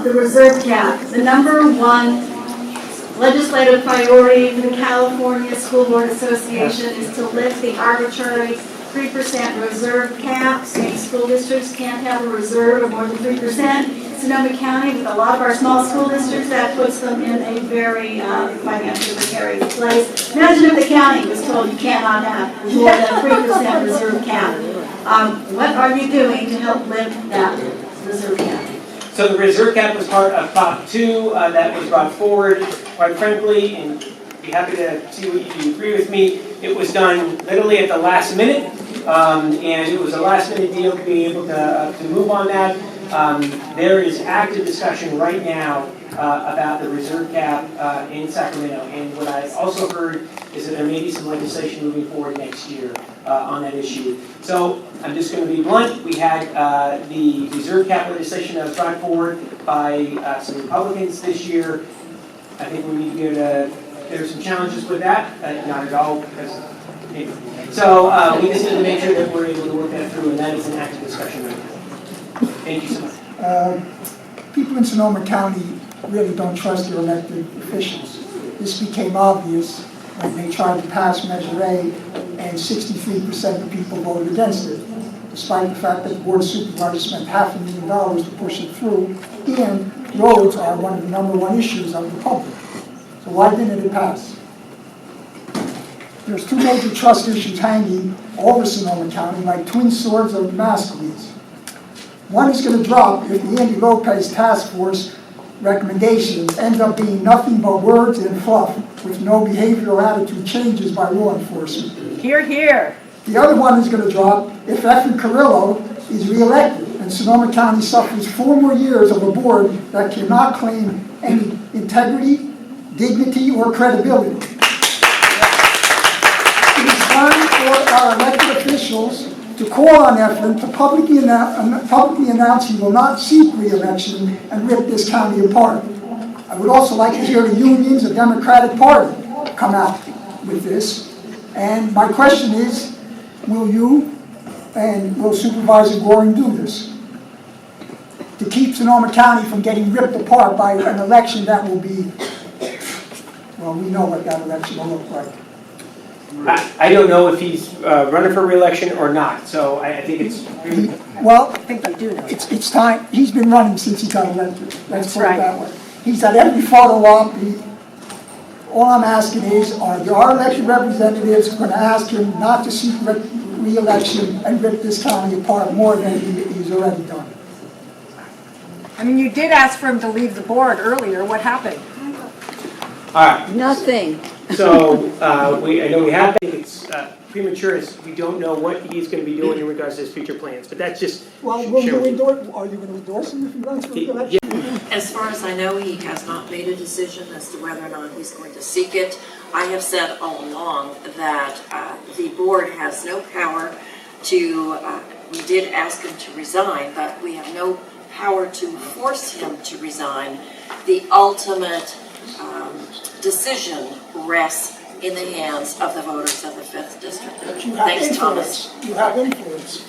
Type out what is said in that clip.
the reserve cap. The number one legislative priority for the California School Board Association is to lift the arbitrary 3% reserve cap. State school districts can't have a reserve of more than 3%. Sonoma County, with a lot of our small school districts, that puts them in a very financially precarious place. Imagine if the county was told you cannot have more than a 3% reserve cap. What are you doing to help lift that reserve cap? So the reserve cap was part of Prop 2 that was brought forward. Quite frankly, and be happy to see what you agree with me, it was done literally at the last minute, and it was a last minute deal to be able to move on that. There is active discussion right now about the reserve cap in Sacramento, and what I also heard is that there may be some legislation moving forward next year on that issue. So I'm just going to be blunt. We had the reserve cap legislation that was brought forward by some Republicans this year. I think we need to get there's some challenges with that, not at all. So we just need to make sure that we're able to work that through, and that is an active discussion right now. Thank you so much. People in Sonoma County really don't trust their elected officials. This became obvious when they tried to pass Measure A, and 63% of people voted against it, despite the fact that the Board of Supervisors spent $500,000 to push it through, and roads are one of the #1 issues of the public. So why didn't it pass? There's two major trust issues hanging over Sonoma County like twin swords of Damocles. One is going to drop if the Andy Lopez task force recommendations end up being nothing but words and fluff with no behavioral attitude changes by law enforcement. Hear, hear. The other one is going to drop if Efren Carrillo is reelected and Sonoma County suffers 4 more years of a board that cannot claim any integrity, dignity, or credibility. It is time for our elected officials to call on Efren to publicly announce he will not seek re-election and rip this county apart. I would also like to hear the unions, the Democratic Party, come out with this. And my question is, will you and will Supervisor Goring do this to keep Sonoma County from getting ripped apart by an election that will be, well, we know what that election will look like. I don't know if he's running for re-election or not, so I think it's... Well, I think you do know. it's time. He's been running since he got elected. Let's put it right. that way. He's at every photo op. All I'm asking is, are our elected representatives going to ask him not to seek re-election and rip this county apart more than he's already done? I mean, you did ask for him to leave the board earlier. What happened? All right. Nothing. So I know we have. I think it's premature as we don't know what he's going to be doing in regards to his future plans. But that's just. Well, are you going to endorse him if he runs for re-election? As far as I know, he has not made a decision as to whether or not he's going to seek it. I have said all along that the board has no power to, we did ask him to resign, but we have no power to force him to resign. The ultimate decision rests in the hands of the voters of the 5th District. But you have Thanks, influence. Thomas. You have influence.